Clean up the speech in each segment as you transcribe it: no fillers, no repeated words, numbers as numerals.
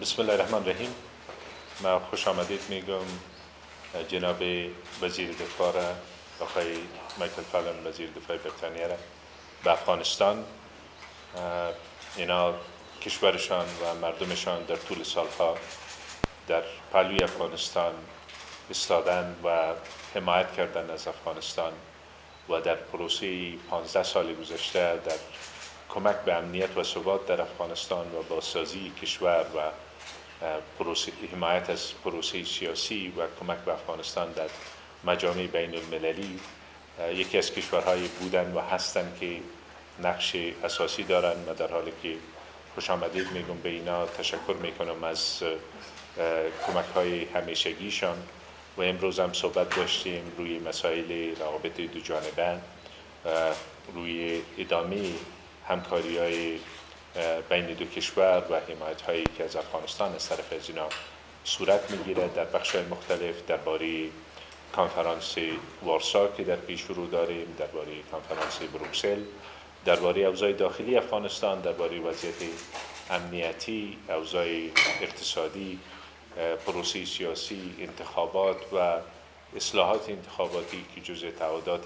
بسم الله الرحمن الرحیم. من خوش آمدید میگم جناب وزیر دفاع را، آقای مایکل فالون وزیر دفاع بریتانیا را به افغانستان. اینا کشورشان و مردمشان در طول سالها در پهلوی افغانستان ایستادن و حمایت کردن از افغانستان و در پروسه 15 سال گذشته در کمک به امنیت و ثبات در افغانستان و بازسازی کشور و حمایت از پروسه سیاسی و کمک به افغانستان در مجامع بین المللی یکی از کشورهای بودن و هستند که نقش اساسی دارند و در حالی که خوش آمدید میگم به اینا تشکر میکنم از کمک های همیشگیشان و امروز هم صحبت داشتیم روی مسائل روابط دو جانبه، روی ادامه همکاری های بین دو کشور و حمایت هایی که از افغانستان از طرف از اینا صورت میگیرد در بخش های مختلف، درباره کنفرانس وارسا که در پیش رو داریم، درباره کنفرانس بروکسل، درباره اوضاع داخلی افغانستان، درباره وضعیت امنیتی، اوضاع اقتصادی، پروسه سیاسی، انتخابات و اصلاحات انتخاباتی که جزء تعهدات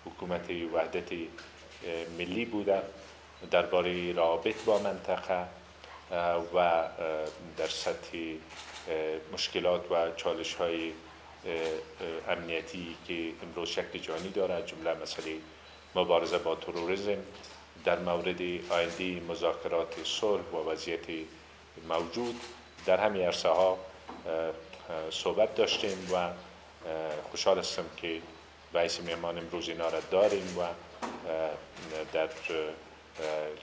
حکومت وحدت ملی بوده، درباره روابط با منطقه و در سطح مشکلات و چالش های امنیتی که امروز شکل جهانی دارد، جمله مسئله مبارزه با تروریسم، در مورد آینده مذاکرات صلح و وضعیت موجود در همین عرصه ها صحبت داشتیم و خوشحال هستم که رئیس میهمان امروز اینا را داریم و در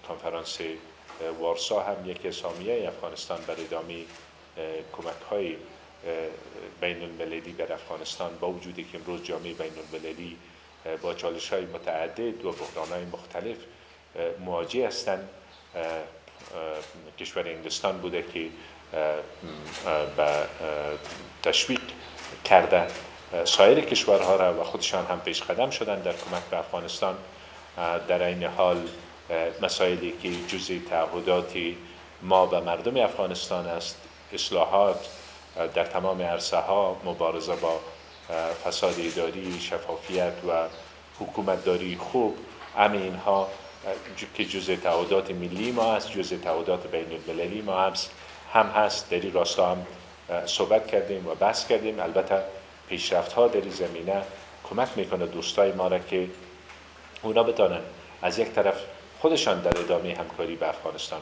کنفرانس وارسا هم یکی از حامیای افغانستان برای ادامه کمک های بین المللی در افغانستان، با وجودی که امروز جامعه بین المللی با چالش های متعدد و بحران های مختلف مواجه هستند. کشور انگلستان بوده که به تشویق کرده سایر کشورها را و خودشان هم پیش قدم شدن در کمک به افغانستان. در این حال مسائلی که جزء تعهدات ما به مردم افغانستان است، اصلاحات در تمام عرصه ها، مبارزه با فساد اداری، شفافیت و حکومتداری خوب، همه اینها که جزء تعهدات ملی ما است، جزء تعهدات بین المللی ما هم هست. در این راستا هم صحبت کردیم و بحث کردیم. البته پیشرفت ها در این زمینه کمک میکنه دوستای ما را که اونا بتانن از یک طرف خودشان در ادامه همکاری به افغانستان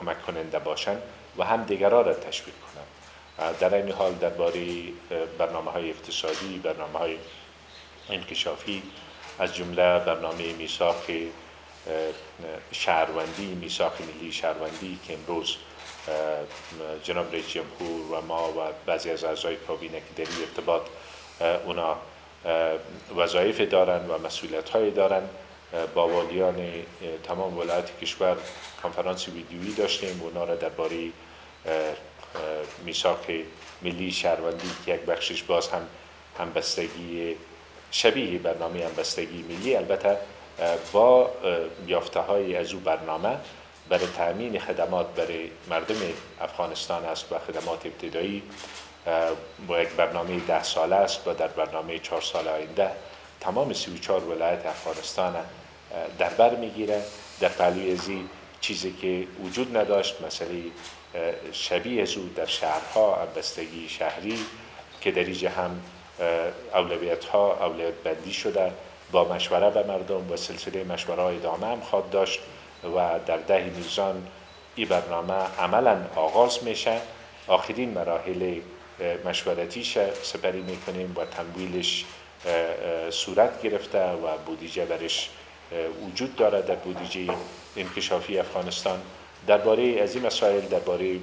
کمک کننده باشند و هم دیگران را تشویق کنند. در این حال درباره برنامه‌های اقتصادی، برنامه‌های انکشافی، از جمله برنامه میثاق شهروندی، میثاق ملی شهروندی که امروز جناب رئیس جمهور و ما و بعضی از اعضای کابینه که در این ارتباط اونا وظایف دارن و مسئولیت‌های دارن، با والیان تمام ولایات کشور کنفرانس ویدیویی داشتیم. اونا را درباره میثاق ملی شهروندی که یک بخشش باز هم همبستگی شبیه برنامه همبستگی ملی، البته با یافته‌های از او برنامه برای تأمین خدمات برای مردم افغانستان است و خدمات ابتدایی با یک برنامه 10 ساله است و در برنامه 4 سال آینده تمام 34 ولایت افغانستان در بر میگیره. در پهلوی از چیزی که وجود نداشت، مسئله شبیه از او در شهرها، همبستگی شهری که در اینجا هم اولویت بندی شده با مشوره به مردم و سلسله مشوره ادامه هم خواهد داشت و در 10 نیسان این برنامه عملا آغاز میشه. آخرین مراحل مشورتیش سپری میکنیم و تمویلش صورت گرفته و بودجه برش وجود دارد در بودجه انکشافی افغانستان. درباره از این مسائل، درباره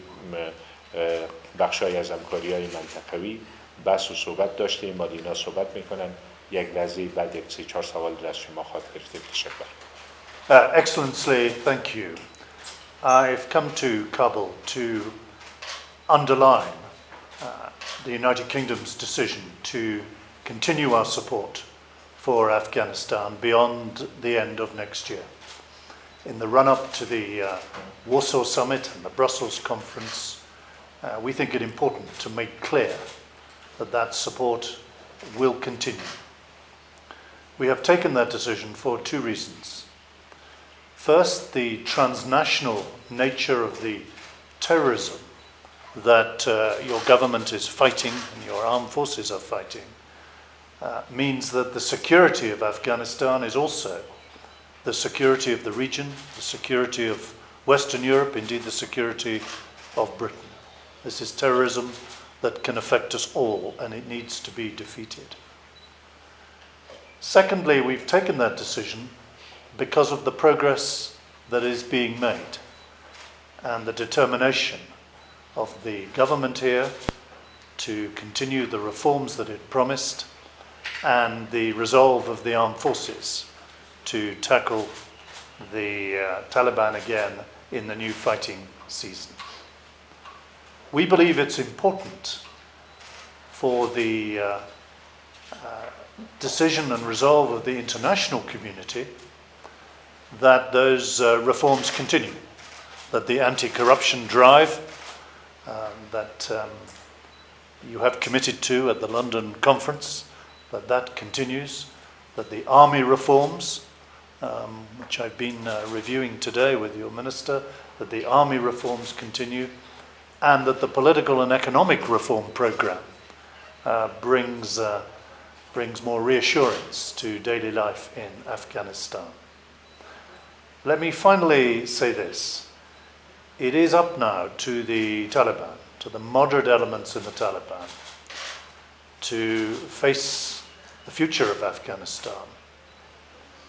بخشای از همکاری‌های منطقوی بحث و صحبت داشتیم و اینا صحبت میکنن. یک لحظه بعد یک 3-4 سوال از شما خواهد گرفتیم. تشکر. Excellency, thank you. I've come to Kabul to underline the United Kingdom's decision to continue our support for Afghanistan beyond the end of next year. in the run-up to the Warsaw Summit and the Brussels Conference, we think it important to make clear that that support will continue. We have taken that decision for two reasons. First, the transnational nature of the terrorism that your government is fighting and your armed forces are fighting means that the security of Afghanistan is also the security of the region, the security of Western Europe, indeed the security of Britain. This is terrorism that can affect us all, and it needs to be defeated. Secondly, we've taken that decision because of the progress that is being made and the determination of the government here to continue the reforms that it promised and the resolve of the armed forces to tackle the Taliban again in the new fighting season. We believe it's important for the decision and resolve of the international community that those reforms continue, that the anti-corruption drive that you have committed to at the London conference, that continues, that the army reforms, which I've been reviewing today with your minister, that the army reforms continue, and that the political and economic reform program brings more reassurance to daily life in Afghanistan. Let me finally say this. It is up now to the Taliban, to the moderate elements in the Taliban, to face the future of Afghanistan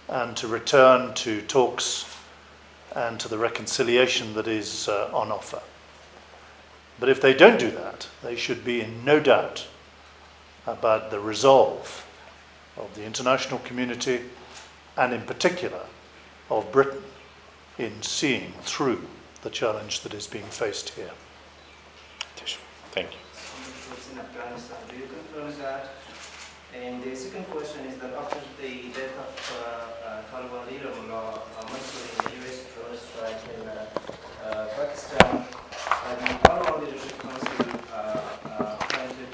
and to return to talks and to the reconciliation that is on offer. But if they don't do that, they should be in no doubt about the resolve of the international community and in particular of Britain in seeing through the challenge that is being faced here. Thank you. In Afghanistan, do you confirm that? And the second question is that after the death of Taliban leader Maikel in the US drone strike in Pakistan, the Taliban Leadership Council appointed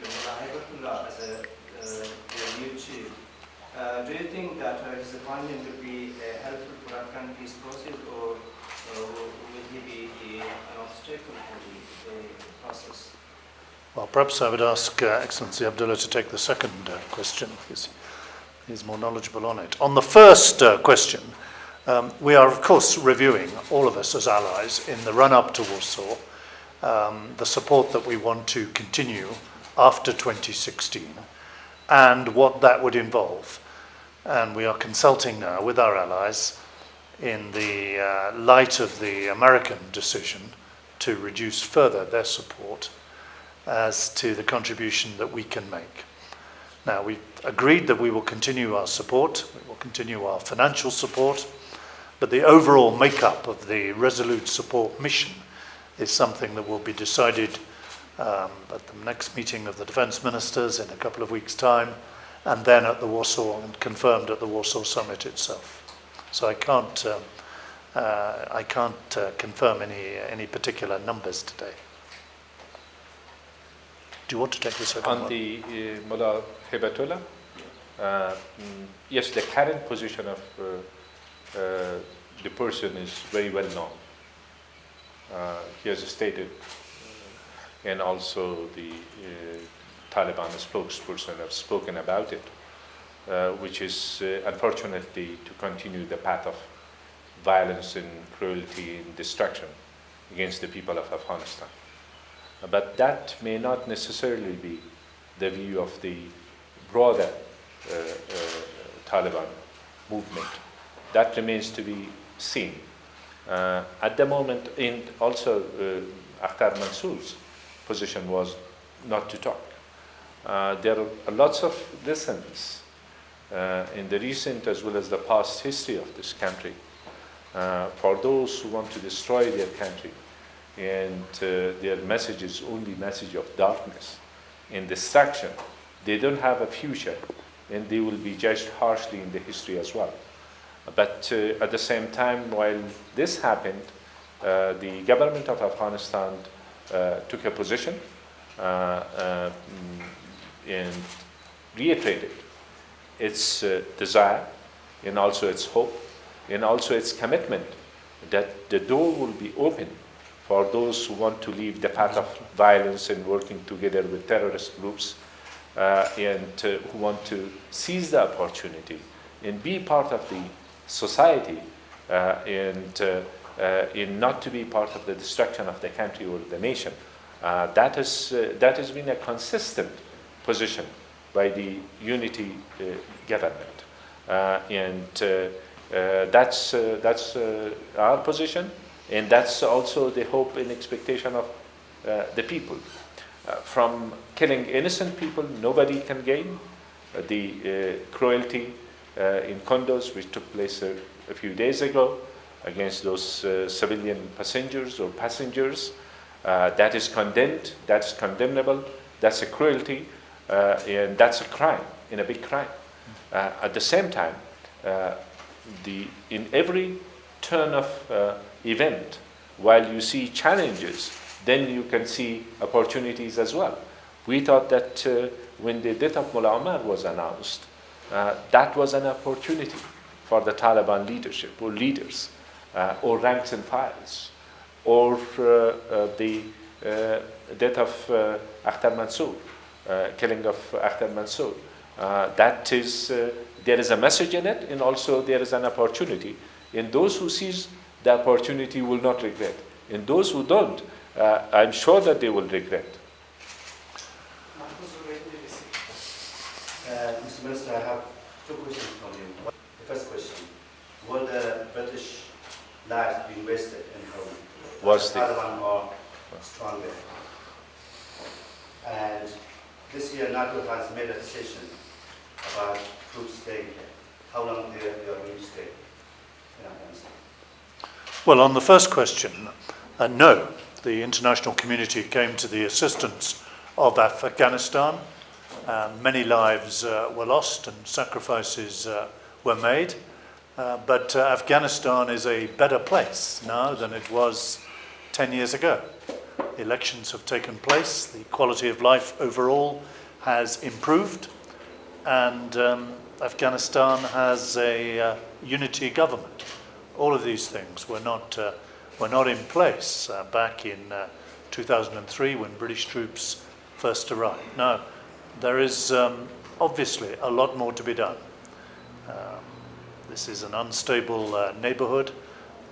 Abdullah as their new chief. Do you think that his appointment will be helpful for Afghan peace process, or will he be an obstacle for the process? Well, perhaps I would ask Excellency Abdullah to take the second question, because he's more knowledgeable on it. On the first question, we are, of course, reviewing, all of us as allies, in the run-up to Warsaw, the support that we want to continue after 2016 and what that would involve. And we are consulting now with our allies in the light of the American decision to reduce further their support as to the contribution that we can make. Now, we've agreed that we will continue our support, we will continue our financial support, but the overall makeup of the Resolute Support Mission is something that will be decided at the next meeting of the defense ministers in a couple of weeks' time, and then at the Warsaw, and confirmed at the Warsaw Summit itself. So I can't confirm any particular numbers today. Do you want to take the second one? On the Mullah Hibatullah, yes, the current position of the person is very well known. He has stated, and also the Taliban spokesperson have spoken about it, which is unfortunately to continue the path of violence and cruelty and destruction against the people of Afghanistan. But that may not necessarily be the view of the broader Taliban movement. That remains to be seen. At the moment, and also Akhtar Mansour's position was not to talk. There are lots of lessons in the recent as well as the past history of this country for those who want to destroy their country, and their message is only message of darkness and destruction. They don't have a future, and they will be judged harshly in the history as well. But at the same time, while this happened, the government of Afghanistan took a position and reiterated its desire and also its hope and also its commitment that the door will be open for those who want to leave the path of violence and working together with terrorist groups and who want to seize the opportunity and be part of the society and not to be part of the destruction of the country or the nation. That has been a consistent position by the unity government, and that's our position, and that's also the hope and expectation of the people. From killing innocent people, nobody can gain. The cruelty in Kunduz, which took place a few days ago against those civilian passengers, that is condemned, that's condemnable, that's a cruelty, and that's a crime, and a big crime. At the same time, in every turn of event, while you see challenges, then you can see opportunities as well. We thought that when the death of Mullah Omar was announced, that was an opportunity for the Taliban leadership or leaders or ranks and files, or the death of Akhtar Mansour, killing of Akhtar Mansour. That is, there is a message in it, and also there is an opportunity. And those who seize the opportunity will not regret. And those who don't, I'm sure that they will regret. Mr. Minister, I have two questions from you. The first question, will the British lives be wasted in Home? Was the Taliban or stronger? And this year NATO has made a decision about troops staying here. How long they are going to stay in Afghanistan? Well, on the first question, no. The international community came to the assistance of Afghanistan. Many lives were lost and sacrifices were made. But Afghanistan is a better place now than it was 10 years ago. Elections have taken place. The quality of life overall has improved. And Afghanistan has a unity government. All of these things were not in place back in 2003 when British troops first arrived. Now, there is obviously a lot more to be done. This is an unstable neighborhood.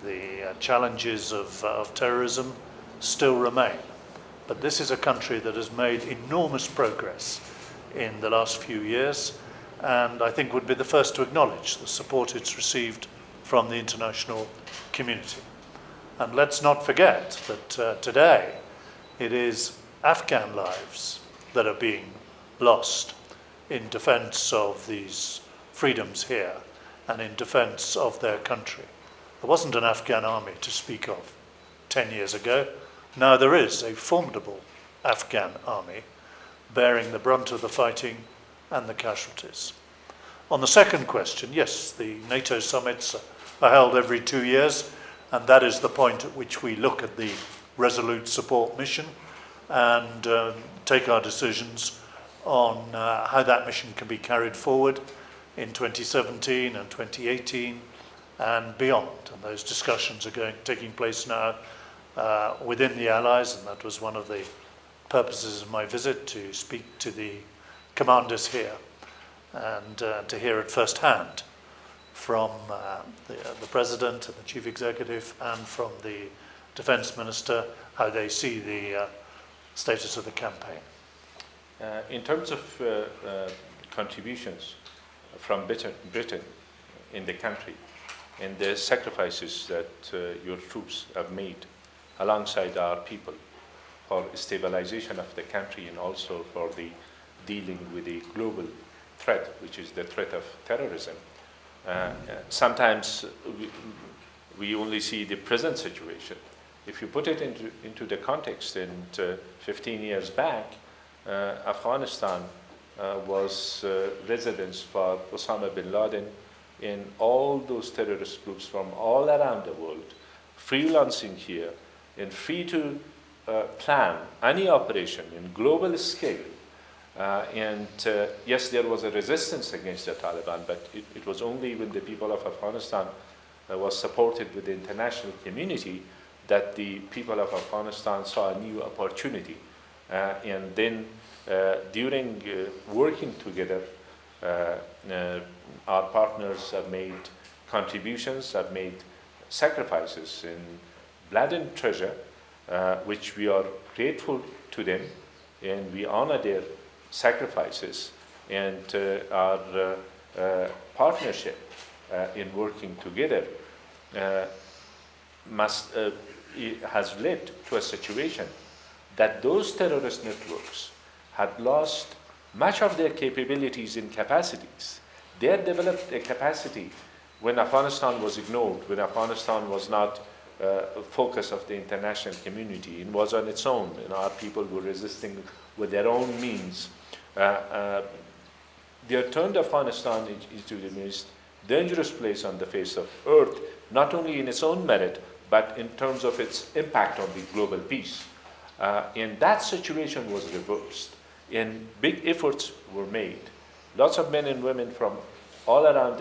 The challenges of terrorism still remain. But this is a country that has made enormous progress in the last few years, and I think would be the first to acknowledge the support it's received from the international community. And let's not forget that today it is Afghan lives that are being lost in defense of these freedoms here and in defense of their country. There wasn't an Afghan army to speak of 10 years ago. Now there is a formidable Afghan army bearing the brunt of the fighting and the casualties. On the second question, yes, the NATO summits are held every 2 years, and that is the point at which we look at the resolute support mission and take our decisions on how that mission can be carried forward in 2017 and 2018 and beyond. And those discussions are taking place now within the Allies, and that was one of the purposes of my visit, to speak to the commanders here and to hear it firsthand from the President and the Chief Executive and from the Defence Minister how they see the status of the campaign. In terms of contributions from Britain in the country and the sacrifices that your troops have made alongside our people for stabilization of the country and also for the dealing with the global threat, which is the threat of terrorism. Sometimes we only see the present situation. If you put it into the context, and 15 years back, Afghanistan was residence for Osama bin Laden in all those terrorist groups from all around the world, freelancing here, and free to plan any operation in global scale. Yes, there was a resistance against the Taliban, but it was only when the people of Afghanistan was supported with the international community that the people of Afghanistan saw a new opportunity. And then during working together, our partners have made contributions, have made sacrifices in blood and treasure, which we are grateful to them, and we honor their sacrifices, and our partnership in working together has led to a situation that those terrorist networks had lost much of their capabilities and capacities. They had developed a capacity when Afghanistan was ignored, when Afghanistan was not focus of the international community. It was on its own, and our people were resisting with their own means. They had turned Afghanistan into the most dangerous place on the face of earth, not only in its own merit, but in terms of its impact on the global peace. And that situation was reversed, and big efforts were made. Lots of men and women from all around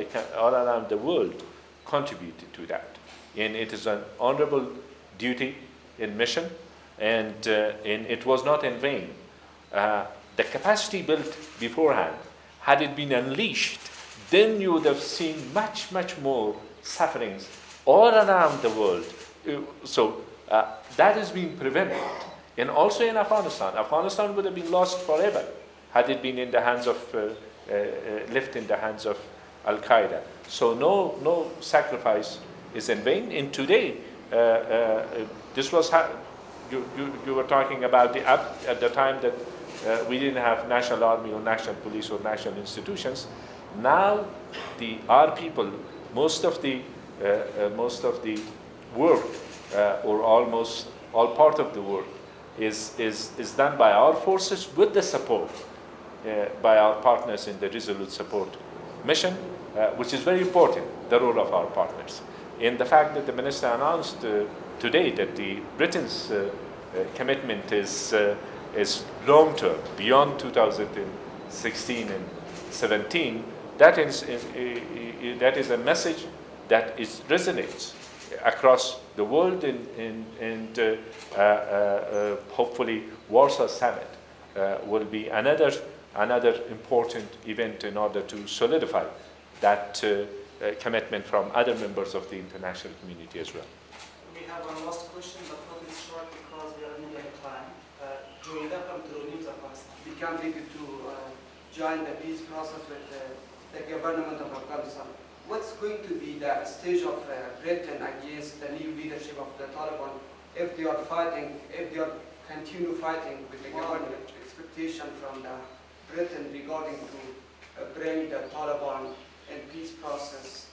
the world contributed to that. And it is an honorable duty and mission, and it was not in vain. The capacity built beforehand, had it been unleashed, then you would have seen much, much more sufferings all around the world. So that has been prevented. And also in Afghanistan. Afghanistan would have been lost forever had it been in the hands of, left in the hands of Al-Qaeda. So no sacrifice is in vain. And today, this was, you were talking about at the time that we didn't have national army or national police or national institutions. Now, our people, most of the work, or almost all part of the work, is done by our forces with the support by our partners in the Resolute Support Mission, which is very important, the role of our partners. And the fact that the minister announced today that Britain's commitment is long-term, beyond 2016 and 17, that is a message that resonates across the world, and hopefully Warsaw Summit will be another important event in order to solidify that commitment from other members of the international community as well. We have one last question, but not in short because we are running out of time. Welcome to News Afghanistan. We come to join the peace process with the government of Afghanistan. What's going to be the stage of Britain against the new leadership of the Taliban if they are fighting, if they are continue fighting with the government? Expectation from the Britain regarding to bring the Taliban in peace process?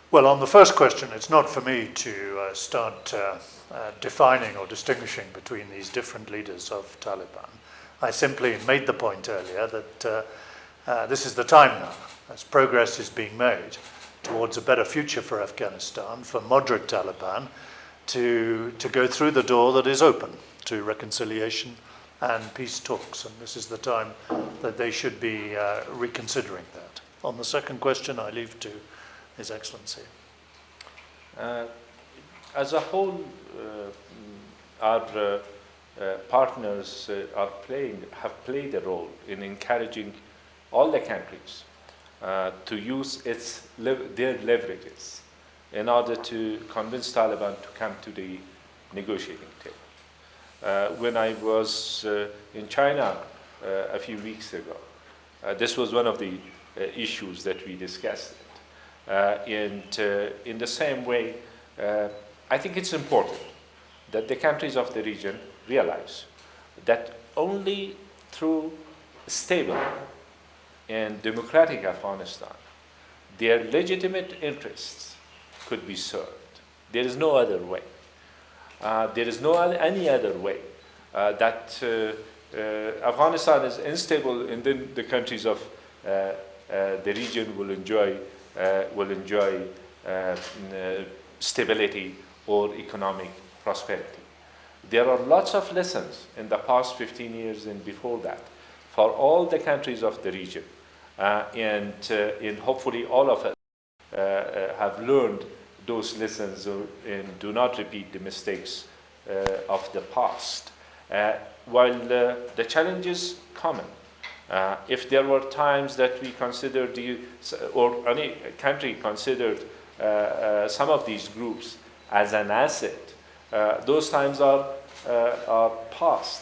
Well, on the first question, it's not for me to start defining or distinguishing between these different leaders of Taliban. I simply made the point earlier that this is the time now, as progress is being made towards a better future for Afghanistan, for moderate Taliban to go through the door that is open to reconciliation and peace talks. And this is the time that they should be reconsidering that. On the second question, I leave to His Excellency. As a whole, our partners have played a role in encouraging all the countries to use their leverages in order to convince Taliban to come to the negotiating table. When I was in China a few weeks ago, this was one of the issues that we discussed. And in the same way, I think it's important that the countries of the region realize that only through stable and democratic Afghanistan, their legitimate interests could be served. There is no other way. There is any other way that Afghanistan is unstable in the countries of the region will enjoy stability or economic prosperity. There are lots of lessons in the past 15 years and before that for all the countries of the region, and hopefully all of us have learned those lessons and do not repeat the mistakes of the past. While the challenge is common, if there were times that we considered, or any country considered some of these groups as an asset, those times are past,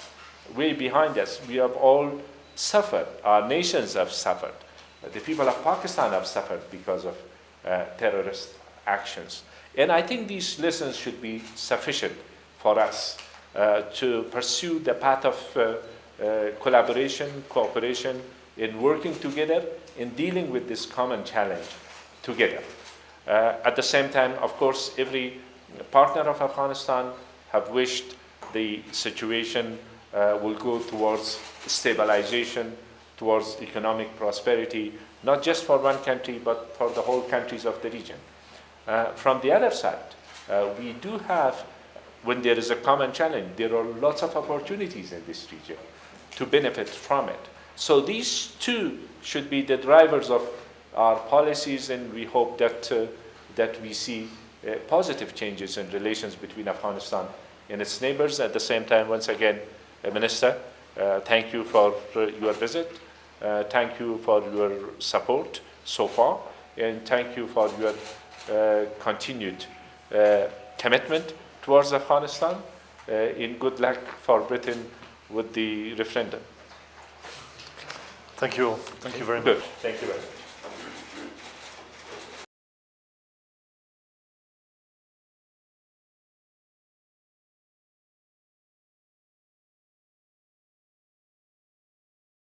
way behind us. We have all suffered. Our nations have suffered. The people of Pakistan have suffered because of terrorist actions. And I think these lessons should be sufficient for us to pursue the path of collaboration, cooperation, in working together, in dealing with this common challenge together. At the same time, of course, every partner of Afghanistan have wished the situation will go towards stabilization, towards economic prosperity, not just for one country, but for the whole countries of the region. From the other side, we do have, when there is a common challenge, there are lots of opportunities in this region to benefit from it. So these two should be the drivers of our policies, and we hope that we see positive changes in relations between Afghanistan and its neighbors. At the same time, once again, Minister, thank you for your visit. Thank you for your support so far, and thank you for your continued commitment towards Afghanistan. In good luck for Britain with the referendum. Thank you all. Thank you very much. Good. Thank you very much.